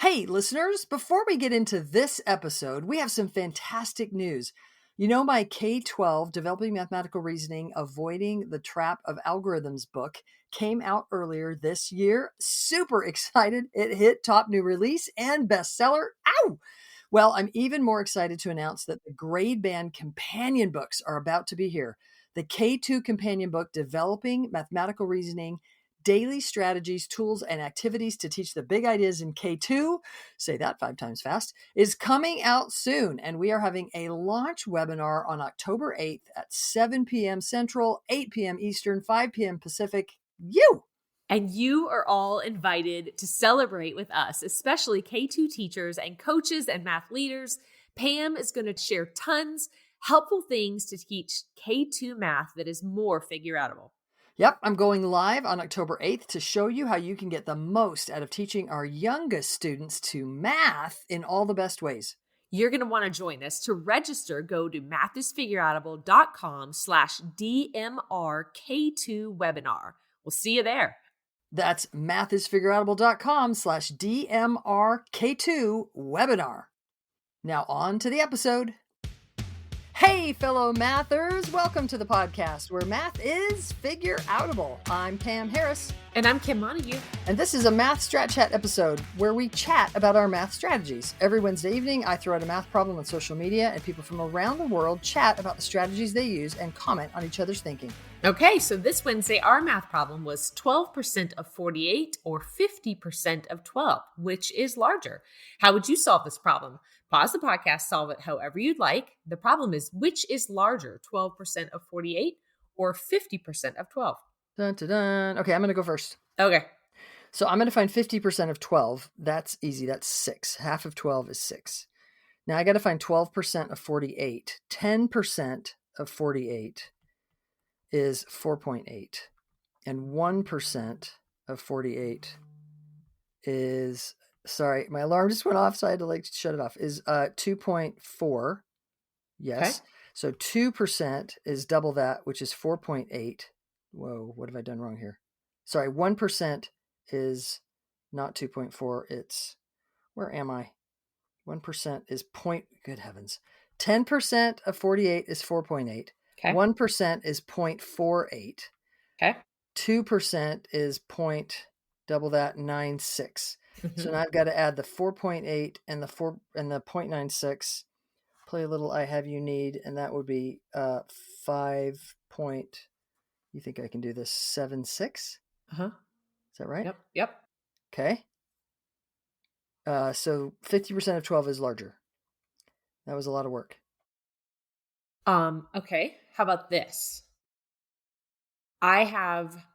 Hey, listeners, before we get into this episode, we have some fantastic news. You know, my K 12 Developing Mathematical Reasoning Avoiding the Trap of Algorithms book came out earlier this year. Super excited. It hit top new release and bestseller. Ow! Well, I'm even more excited to announce that the grade band companion books are about to be here. The K2 companion book, Developing Mathematical Reasoning, Daily Strategies, Tools, and Activities to Teach the Big Ideas in K2, say that 5 times fast, is coming out soon. And we are having a launch webinar on October 8th at 7 p.m. Central, 8 p.m. Eastern, 5 p.m. Pacific. And you are all invited to celebrate with us, especially K2 teachers and coaches and math leaders. Pam is going to share tons helpful things to teach K2 math that is more figure-outable. Yep, I'm going live on October 8th to show you how you can get the most out of teaching our youngest students to math in all the best ways. You're going to want to join us. To register, go to mathisfigureoutable.com/DMRK2 webinar. We'll see you there. That's mathisfigureoutable.com/DMRK2 webinar. Now on to the episode. Hey, fellow mathers, welcome to the podcast where math is figure-outable. I'm Pam Harris. And I'm Kim Montague. And this is a Math Strat Chat episode where we chat about our math strategies. Every Wednesday evening, I throw out a math problem on social media and people from around the world chat about the strategies they use and comment on each other's thinking. Okay, so this Wednesday, our math problem was 12% of 48 or 50% of 12, which is larger. How would you solve this problem? Pause the podcast, solve it however you'd like. The problem is, which is larger, 12% of 48 or 50% of 12? Dun, dun, dun. Okay, I'm going to go first. Okay. So I'm going to find 50% of 12. That's easy. That's 6. Half of 12 is 6. Now I got to find 12% of 48. 10% of 48 is 4.8. And 1% of 48 is, sorry, my alarm just went off, so I had to shut it off, is 2.4. Yes. Okay. So 2% is double that, which is 4.8. Whoa, what have I done wrong here? Sorry, 1% is not 2.4. It's, where am I? 1% is good heavens. 10% of 48 is 4.8. Okay. 1% is 0.48. Okay. 2% is double that, 96. Mm-hmm. So now I've got to add the 4.8 and the 0.96. Play a little I have you need, and that would be 5. You think I can do this? 7.6? Uh-huh. Is that right? Yep. Okay. So 50% of 12 is larger. That was a lot of work. Okay. How about this? I have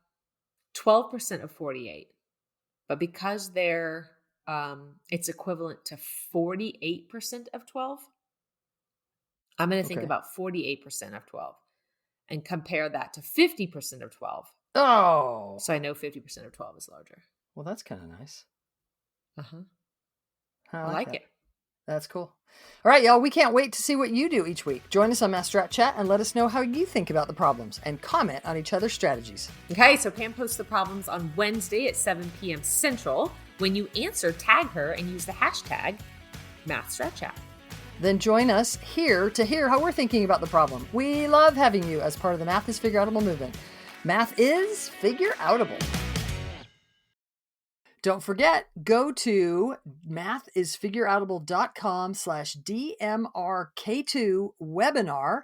12% of 48, but because they're, it's equivalent to 48% of 12, I'm going to think about 48% of 12 and compare that to 50% of 12. Oh. So I know 50% of 12 is larger. Well, that's kind of nice. Uh-huh. I like it. That's cool. All right, y'all, we can't wait to see what you do each week. Join us on Math Strat Chat and let us know how you think about the problems and comment on each other's strategies. Okay, so Pam posts the problems on Wednesday at 7 p.m. Central. When you answer, tag her and use the hashtag Math Strat Chat. Then join us here to hear how we're thinking about the problem. We love having you as part of the Math is Figure-Outable movement. Math is Figure-Outable. Don't forget, go to mathisfigureoutable.com/DMRK2 webinar.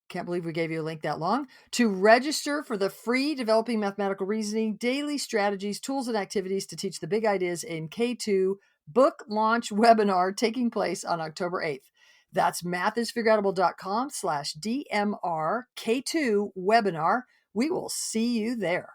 Can't believe we gave you a link that long. To register for the free Developing Mathematical Reasoning, Daily Strategies, Tools, and Activities to Teach the Big Ideas in K2 book launch webinar taking place on October 8th. That's mathisfigureoutable.com/DMRK2 webinar. We will see you there.